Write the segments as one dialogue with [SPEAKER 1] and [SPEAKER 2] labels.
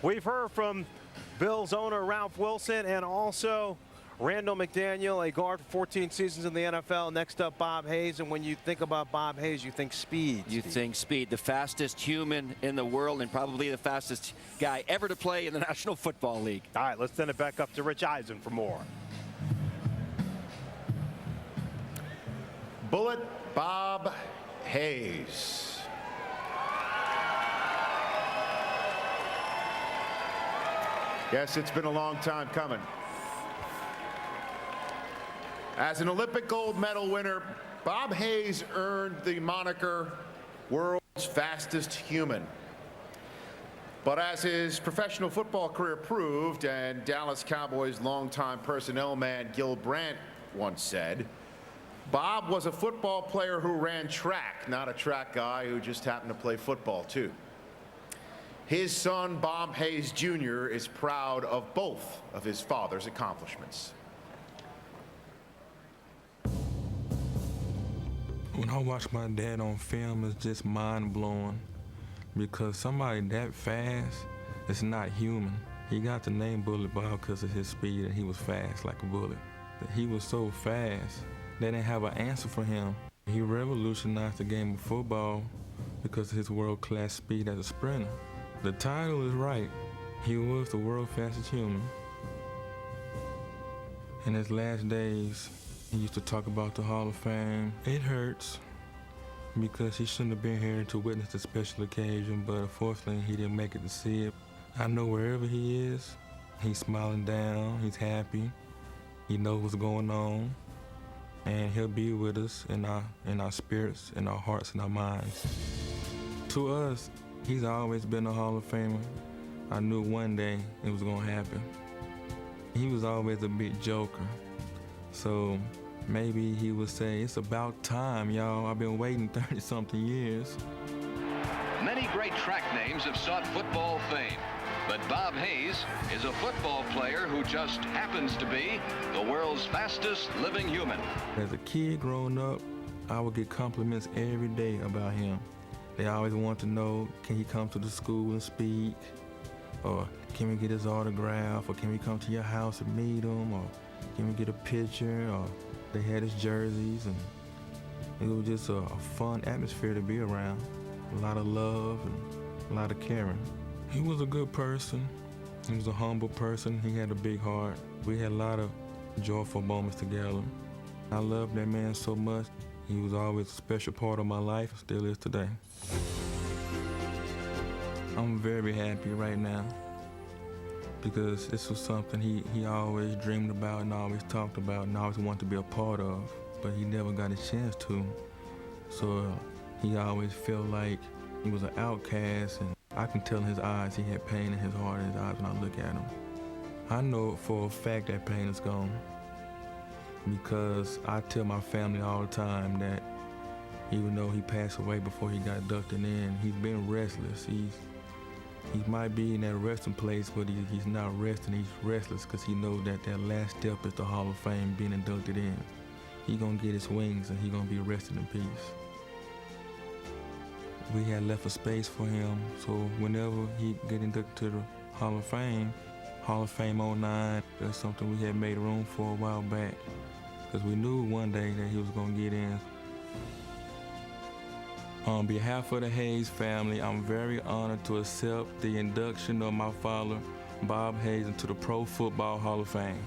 [SPEAKER 1] We've heard from Bills owner Ralph Wilson and also Randall McDaniel, a guard for 14 seasons in the NFL. Next up, Bob Hayes. And when you think about Bob Hayes, you think speed.
[SPEAKER 2] You think speed, the fastest human in the world and probably the fastest guy ever to play in the National Football League.
[SPEAKER 1] All right, let's send it back up to Rich Eisen for more.
[SPEAKER 3] Bullet Bob Hayes. Yes, it's been a long time coming. As an Olympic gold medal winner, Bob Hayes earned the moniker world's fastest human. But as his professional football career proved, and Dallas Cowboys longtime personnel man Gil Brandt once said, Bob was a football player who ran track, not a track guy who just happened to play football too. His son, Bob Hayes Jr., is proud of both of his father's accomplishments.
[SPEAKER 4] When I watch my dad on film, it's just mind-blowing because somebody that fast is not human. He got the name Bullet Bob because of his speed, and he was fast like a bullet. He was so fast, they didn't have an answer for him. He revolutionized the game of football because of his world-class speed as a sprinter. The title is right. He was the world's fastest human. In his last days, he used to talk about the Hall of Fame. It hurts because he shouldn't have been here to witness the special occasion, but unfortunately he didn't make it to see it. I know wherever he is, he's smiling down, he's happy, he knows what's going on, and he'll be with us in our spirits, in our hearts, and our minds. To us, he's always been a Hall of Famer. I knew one day it was gonna happen. He was always a big joker. So maybe he would say, it's about time, y'all. I've been waiting 30-something years.
[SPEAKER 5] Many great track names have sought football fame, but Bob Hayes is a football player who just happens to be the world's fastest living human.
[SPEAKER 4] As a kid growing up, I would get compliments every day about him. They always want to know, can he come to the school and speak? Or can we get his autograph? Or can we come to your house and meet him? Or can we get a picture? Or they had his jerseys, and it was just a fun atmosphere to be around. A lot of love and a lot of caring. He was a good person. He was a humble person. He had a big heart. We had a lot of joyful moments together. I loved that man so much. He was always a special part of my life, and still is today. I'm very happy right now because this was something he always dreamed about and always talked about and always wanted to be a part of, but he never got a chance to. So he always felt like he was an outcast, and I can tell in his eyes he had pain in his heart and his eyes when I look at him. I know for a fact that pain is gone because I tell my family all the time that even though he passed away before he got inducted in, he's been restless. He might be in that resting place, but he's not resting. He's restless because he knows that that last step is the Hall of Fame, being inducted in. He's going to get his wings, and he's going to be resting in peace. We had left a space for him, so whenever he get inducted to the Hall of Fame 09, that's something we had made room for a while back because we knew one day that he was going to get in. On behalf of the Hayes family, I'm very honored to accept the induction of my father, Bob Hayes, into the Pro Football Hall of Fame.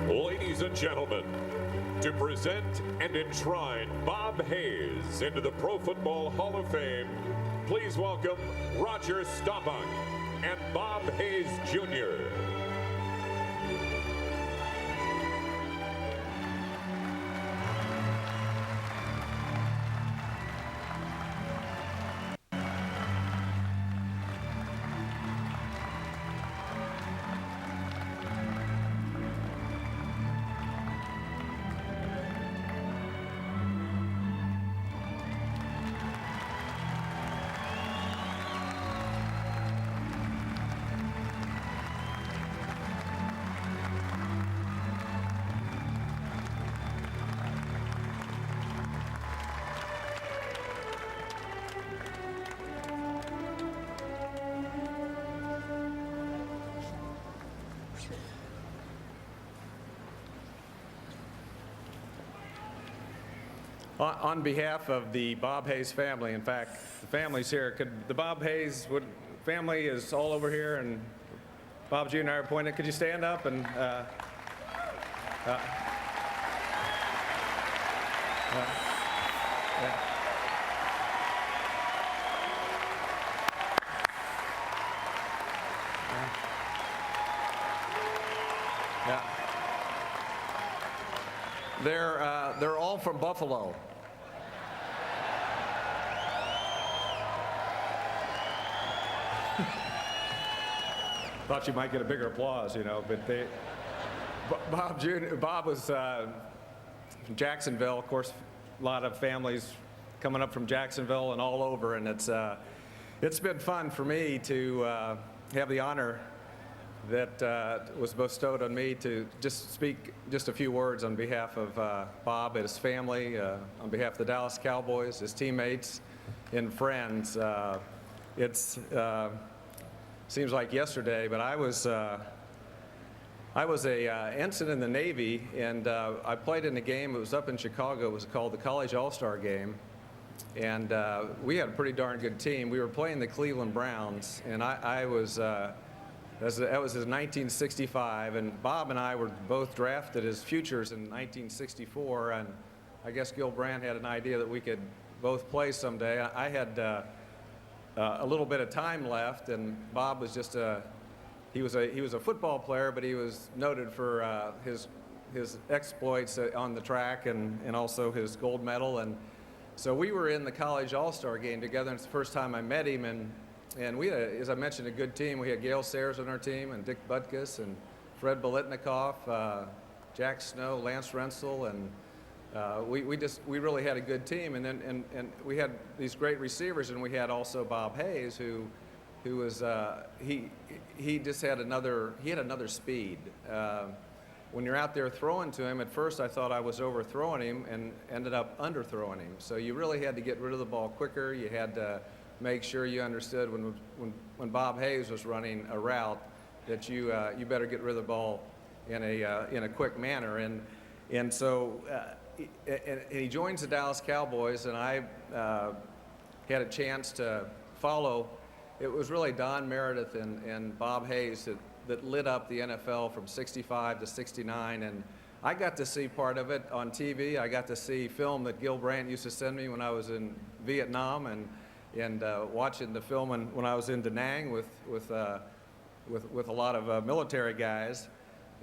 [SPEAKER 6] Ladies and gentlemen, to present and enshrine Bob Hayes into the Pro Football Hall of Fame, please welcome Roger Staubach and Bob Hayes Jr.
[SPEAKER 7] On behalf of the Bob Hayes family, in fact, the family's here. The Bob Hayes family is all over here, and Bob Jr. and I are appointed. Could you stand up and they're all from Buffalo. Thought you might get a bigger applause, you know, but Bob was from Jacksonville. Of course, a lot of families coming up from Jacksonville and all over, and it's been fun for me to have the honor that was bestowed on me to just speak just a few words on behalf of Bob and his family, on behalf of the Dallas Cowboys, his teammates and friends. Seems like yesterday, but I was a ensign in the Navy, and I played in a game. It was up in Chicago. It was called the College All-Star Game, and we had a pretty darn good team. We were playing the Cleveland Browns, and that was in 1965, and Bob and I were both drafted as futures in 1964, and I guess Gil Brandt had an idea that we could both play someday. I had a little bit of time left, and Bob was just he was a football player, but he was noted for his exploits on the track and also his gold medal. And so we were in the College All-Star Game together, and it's the first time I met him. And we had, as I mentioned, a good team. We had Gail Sayers on our team, and Dick Butkus, and Fred Biletnikoff, Jack Snow, Lance Rensel, and we really had a good team. And then we had these great receivers, and we had also Bob Hayes, who was he just had another speed. When you're out there throwing to him, at first I thought I was overthrowing him and ended up underthrowing him. So you really had to get rid of the ball quicker. You had to make sure you understood when Bob Hayes was running a route that you better get rid of the ball in a quick manner. And so he joins the Dallas Cowboys, and I had a chance to follow. It was really Don Meredith and Bob Hayes that lit up the NFL from 65 to 69, and I got to see part of it on TV. I got to see film that Gil Brandt used to send me when I was in Vietnam, and watching the film when I was in Da Nang with a lot of military guys.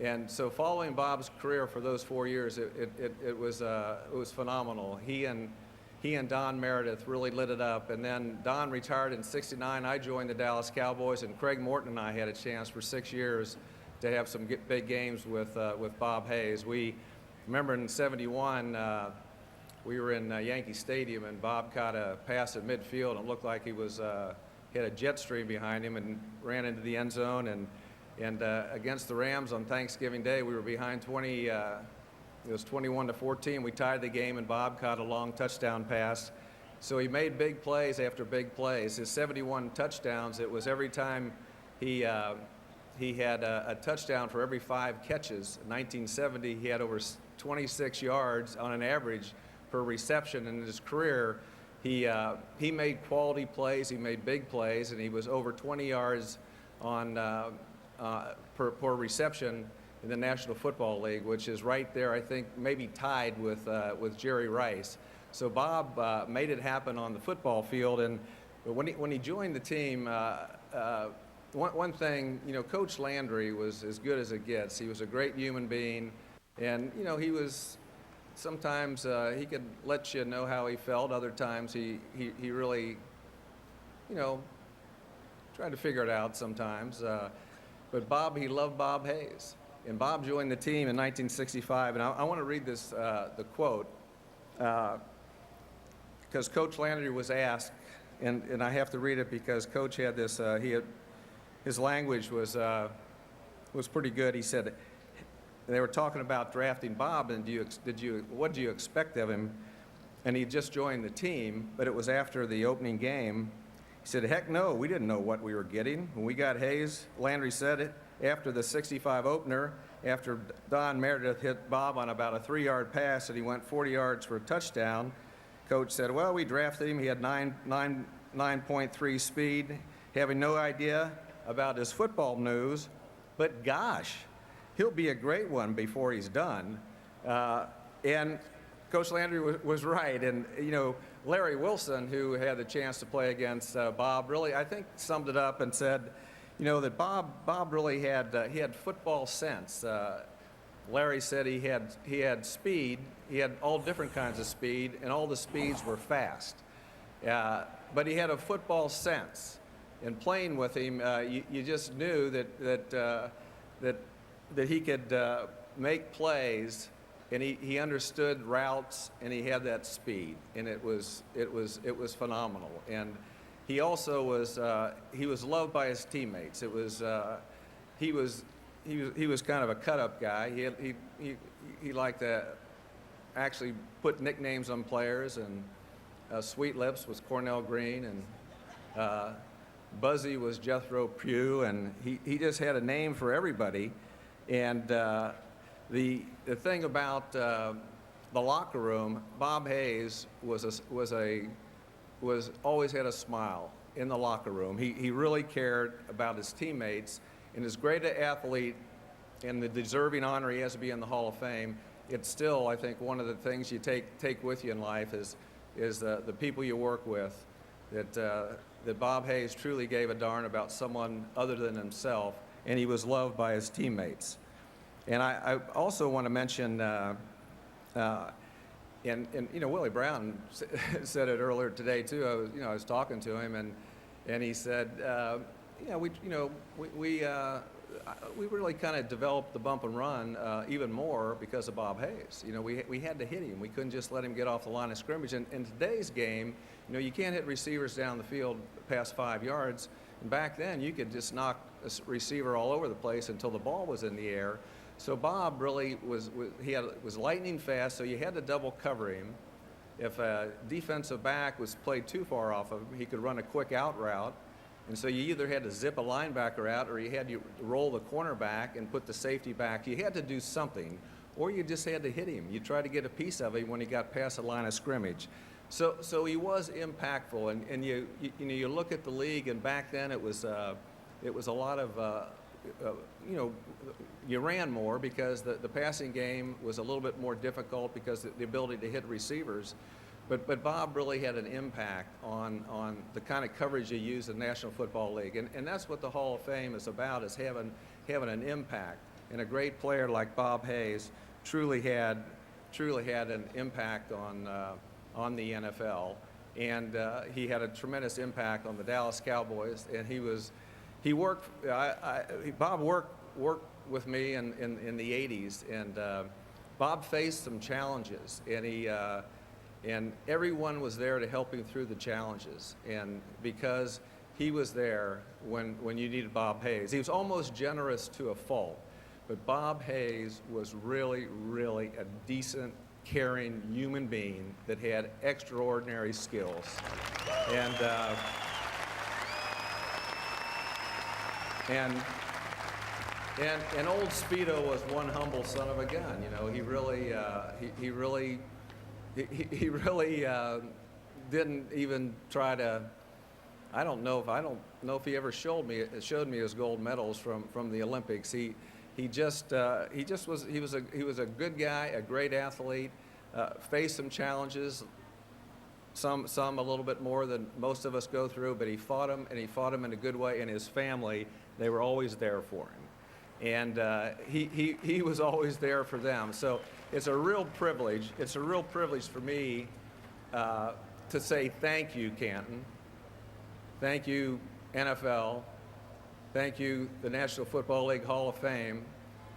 [SPEAKER 7] And so following Bob's career for those 4 years, it was phenomenal. He and Don Meredith really lit it up. And then Don retired in '69. I joined the Dallas Cowboys, and Craig Morton and I had a chance for 6 years to have some big games with Bob Hayes. We remember in '71, we were in Yankee Stadium, and Bob caught a pass at midfield, and it looked like he had a jet stream behind him and ran into the end zone. And against the Rams on Thanksgiving Day, we were behind 20. It was 21-14. We tied the game, and Bob caught a long touchdown pass. So he made big plays after big plays. His 71 touchdowns, it was every time he had a touchdown for every 5 catches. In 1970, he had over 26 yards on an average per reception. In his career, he made quality plays, he made big plays, and he was over 20 yards on per reception in the National Football League, which is right there, I think, maybe tied with Jerry Rice. So Bob made it happen on the football field, and when he joined the team, one thing, you know, Coach Landry was as good as it gets. He was a great human being, and you know, he was sometimes he could let you know how he felt. Other times he really, you know, tried to figure it out sometimes. But Bob, he loved Bob Hayes. And Bob joined the team in 1965, and I want to read this, the quote, because Coach Landry was asked, and I have to read it because Coach had this, his language was pretty good. He said, they were talking about drafting Bob, and what did you expect of him? And he just joined the team, but it was after the opening game. He said, heck no, we didn't know what we were getting. When we got Hayes, Landry said it, after the 65 opener, after Don Meredith hit Bob on about a 3-yard pass and he went 40 yards for a touchdown, coach said, well, we drafted him. He had 9.3 speed, having no idea about his football news. But gosh, he'll be a great one before he's done. And Coach Landry was right. And, you know, Larry Wilson, who had the chance to play against Bob, really, I think, summed it up and said, you know, that Bob really had football sense. Larry said he had speed. He had all different kinds of speed, and all the speeds were fast. But he had a football sense. And playing with him, you just knew that he could make plays, and he understood routes, and he had that speed, and it was phenomenal. And he also was loved by his teammates. It was he was kind of a cut-up guy. He liked to actually put nicknames on players, and Sweet Lips was Cornell Green, and Buzzy was Jethro Pugh, and he just had a name for everybody. And the thing about the locker room, Bob Hayes was always had a smile in the locker room. He really cared about his teammates, and as great an athlete and the deserving honor he has to be in the Hall of Fame, it's still, I think, one of the things you take with you in life is the people you work with, that Bob Hayes truly gave a darn about someone other than himself, and he was loved by his teammates. And I also want to mention, and you know, Willie Brown said it earlier today too. I was talking to him, and he said, we really kind of developed the bump and run even more because of Bob Hayes. You know, we had to hit him. We couldn't just let him get off the line of scrimmage. And in today's game, you know, you can't hit receivers down the field past 5 yards. And back then, you could just knock a receiver all over the place until the ball was in the air. So Bob really was lightning fast, so you had to double cover him. If a defensive back was played too far off of him, he could run a quick out route. And so you either had to zip a linebacker out, or you had to roll the cornerback and put the safety back. You had to do something, or you just had to hit him. You tried to get a piece of him when he got past the line of scrimmage. So he was impactful, and you look at the league, and back then it was a lot of you ran more because the passing game was a little bit more difficult because the ability to hit receivers. But Bob really had an impact on the kind of coverage you use in the National Football League. And that's what the Hall of Fame is about, is having an impact. And a great player like Bob Hayes truly had an impact on the NFL. And he had a tremendous impact on the Dallas Cowboys. And Bob worked with me in the 80s. And Bob faced some challenges, and everyone was there to help him through the challenges. And because he was there when you needed Bob Hayes, he was almost generous to a fault. But Bob Hayes was really, really a decent, caring human being that had extraordinary skills. And old Speedo was one humble son of a gun. You know, he really didn't even try to. I don't know if he ever showed me his gold medals from the Olympics. He was a good guy, a great athlete. Faced some challenges, some a little bit more than most of us go through, but he fought them, and he fought them in a good way. And his family, they were always there for him. And he was always there for them. So it's a real privilege. It's a real privilege for me to say thank you, Canton. Thank you, NFL. Thank you, the National Football League Hall of Fame,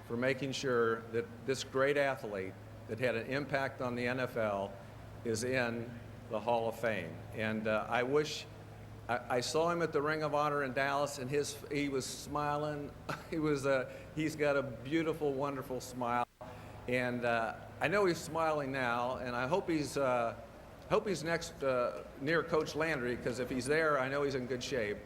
[SPEAKER 7] for making sure that this great athlete that had an impact on the NFL is in the Hall of Fame. And I wish. I saw him at the Ring of Honor in Dallas, and he was smiling. He's got a beautiful, wonderful smile, and I know he's smiling now, and I hope he's next near Coach Landry, because if he's there, I know he's in good shape.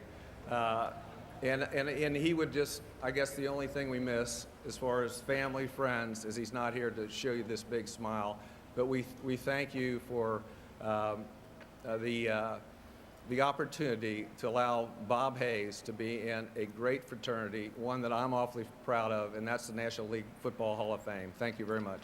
[SPEAKER 7] And he would just, I guess the only thing we miss as far as family, friends, is he's not here to show you this big smile. But we thank you for the opportunity to allow Bob Hayes to be in a great fraternity, one that I'm awfully proud of, and that's the National League Football Hall of Fame. Thank you very much.